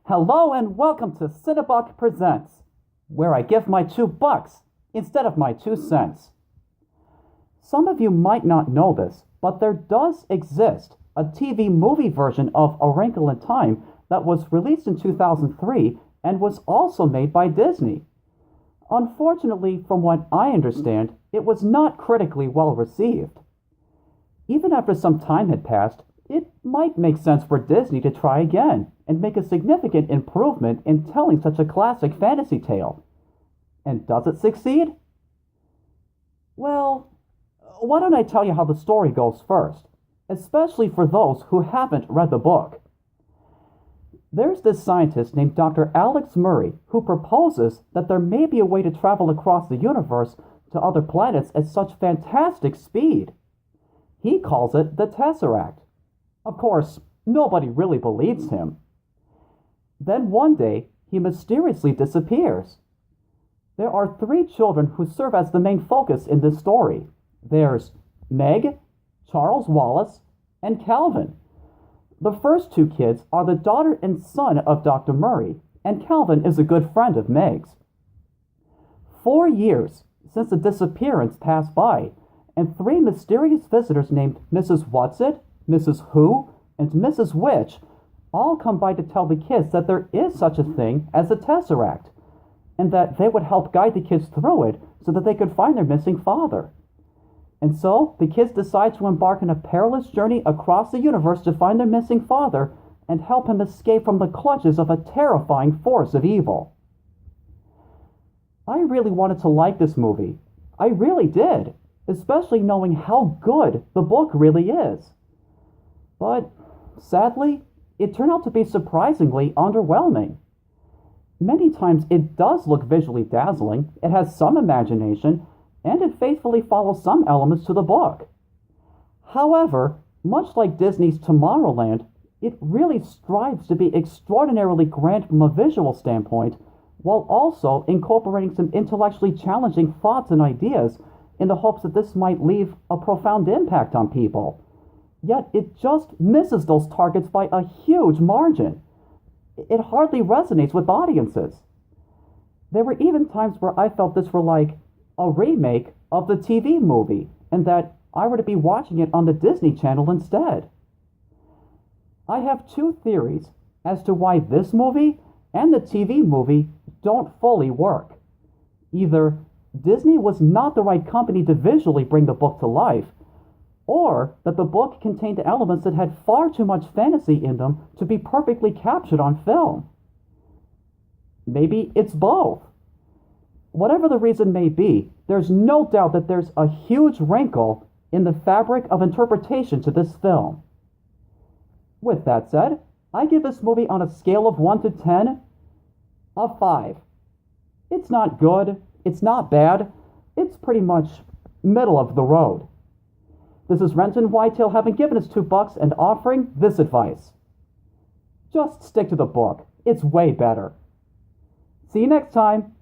Hello and welcome to Cinebuck Presents, where I give my $2 instead of my 2 cents. Some of you might not know this, but there does exist a TV movie version of A Wrinkle in Time that was released in 2003 and was also made by Disney. Unfortunately, from what I understand, it was not critically well received. Even after some time had passed, it might make sense for Disney to try again and make a significant improvement in telling such a classic fantasy tale. And does it succeed? Well, why don't I tell you how the story goes first, especially for those who haven't read the book. There's this scientist named Dr. Alex Murray who proposes that there may be a way to travel across the universe to other planets at such fantastic speed. He calls it the Tesseract. Of course, nobody really believes him. Then one day, he mysteriously disappears. There are 3 children who serve as the main focus in this story. There's Meg, Charles Wallace, and Calvin. The first 2 kids are the daughter and son of Dr. Murray, and Calvin is a good friend of Meg's. 4 years since the disappearance passed by, and 3 mysterious visitors named Mrs. Whatsit, Mrs. Who, and Mrs. Witch all come by to tell the kids that there is such a thing as a Tesseract, and that they would help guide the kids through it so that they could find their missing father. And so, the kids decide to embark on a perilous journey across the universe to find their missing father and help him escape from the clutches of a terrifying force of evil. I really wanted to like this movie. I really did, especially knowing how good the book really is. But, sadly, it turned out to be surprisingly underwhelming. Many times it does look visually dazzling, it has some imagination, and it faithfully follows some elements to the book. However, much like Disney's Tomorrowland, it really strives to be extraordinarily grand from a visual standpoint, while also incorporating some intellectually challenging thoughts and ideas in the hopes that this might leave a profound impact on people. Yet it just misses those targets by a huge margin. It hardly resonates with audiences. There were even times where I felt this were like a remake of the TV movie, and that I were to be watching it on the Disney Channel instead. I have 2 theories as to why this movie and the TV movie don't fully work. Either Disney was not the right company to visually bring the book to life, or that the book contained elements that had far too much fantasy in them to be perfectly captured on film. Maybe it's both. Whatever the reason may be, there's no doubt that there's a huge wrinkle in the fabric of interpretation to this film. With that said, I give this movie on a scale of 1 to 10, a 5. It's not good, it's not bad, it's pretty much middle of the road. This is Renton Whitetail having given us $2 and offering this advice. Just stick to the book. It's way better. See you next time.